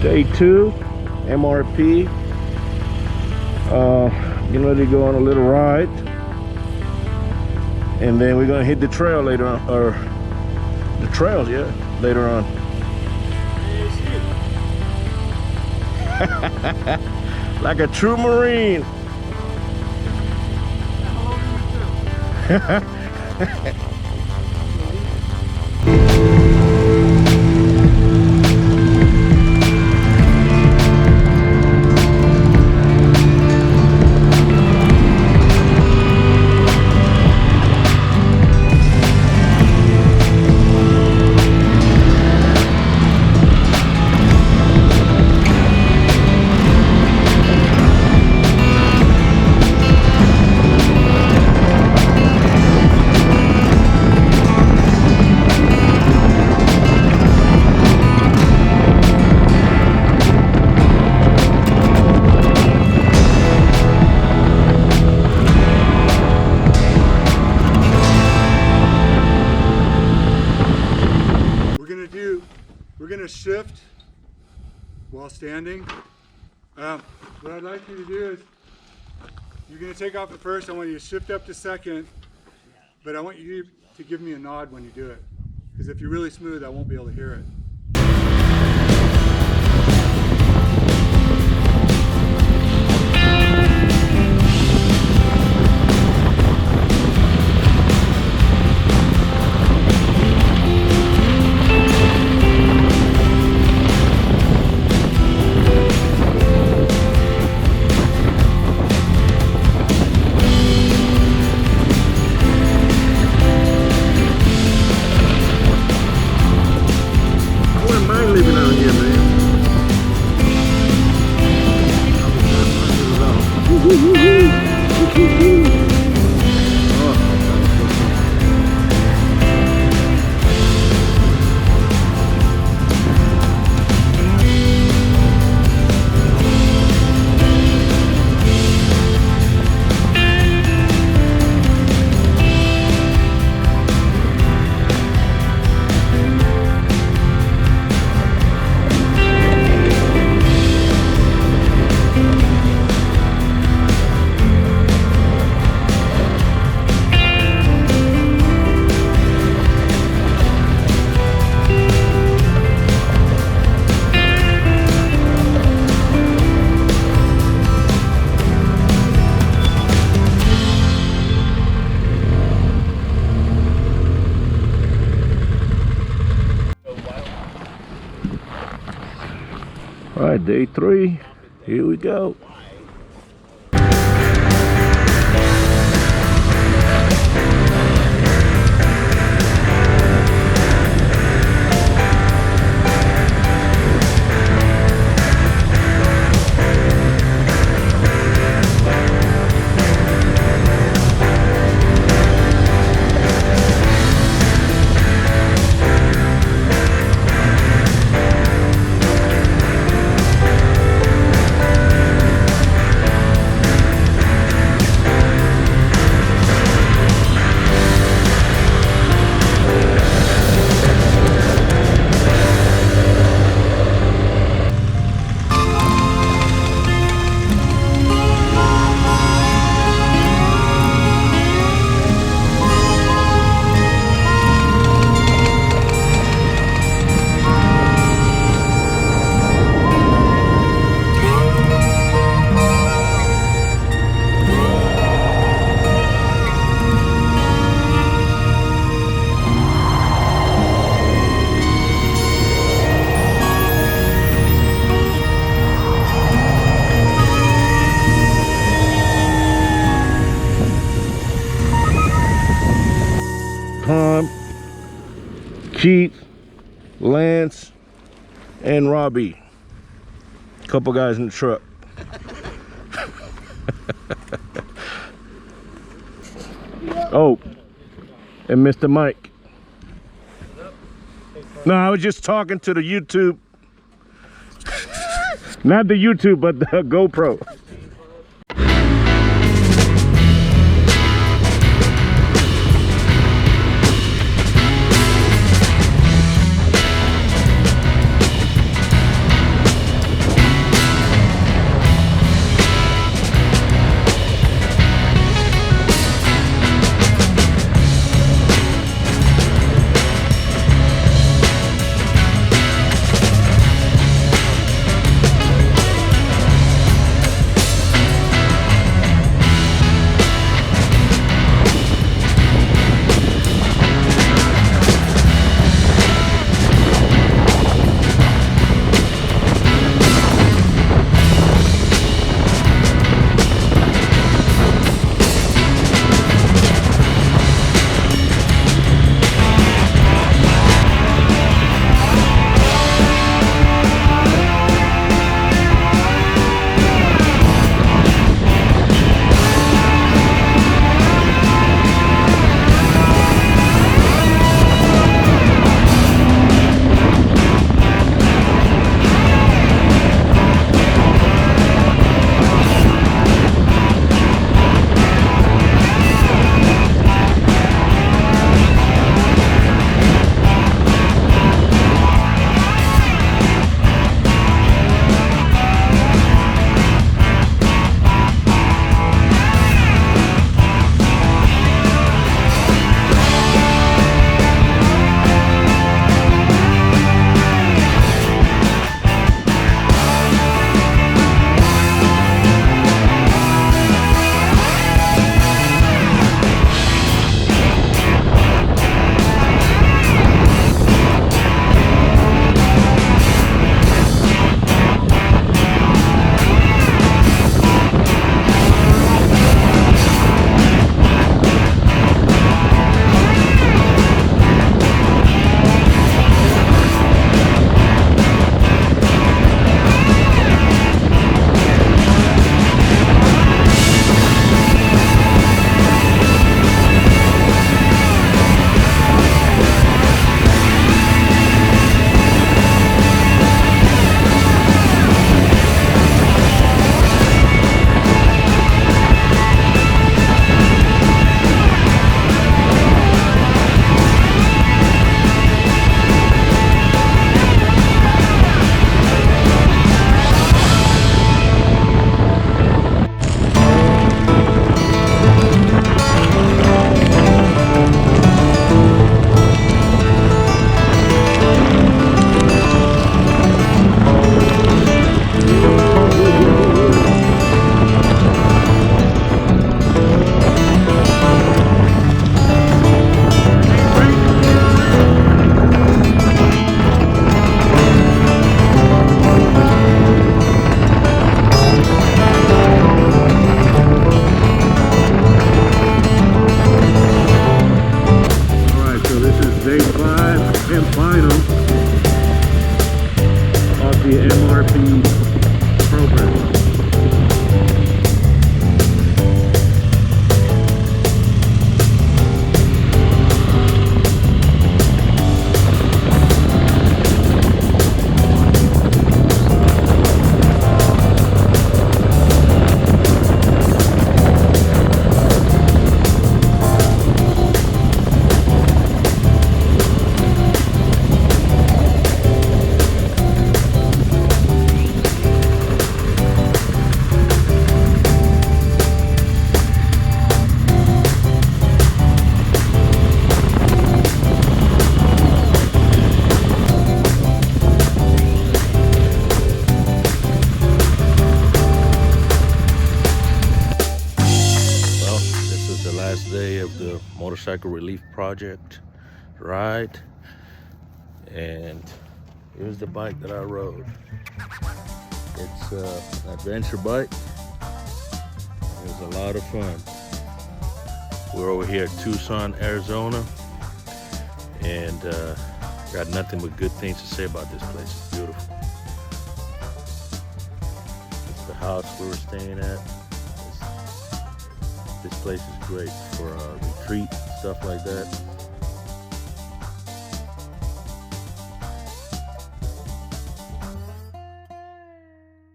Day 2, MRP. Getting ready to go on a little ride, and then we're gonna hit the trail later on, or the trails, yeah, later on. Like a true Marine. We're going to shift while standing. What I'd like you to do is, you're going to take off at first. I want you to shift up to second, but I want you to give me a nod when you do it. Because if you're really smooth, I won't be able to hear it. Living out here, man. All right, day 3, here we go. Tom, Keith, Lance, and Robbie. Couple guys in the truck. Oh, and Mr. Mike. No, I was just talking to the YouTube. Not the YouTube, but the GoPro. day of the Motorcycle Relief Project ride, and here's the bike that I rode. It's an adventure bike. It was a lot of fun. We're over here at Tucson, Arizona, and got nothing but good things to say about this place. It's beautiful. It's the house we were staying at. This place is great for retreat, stuff like that.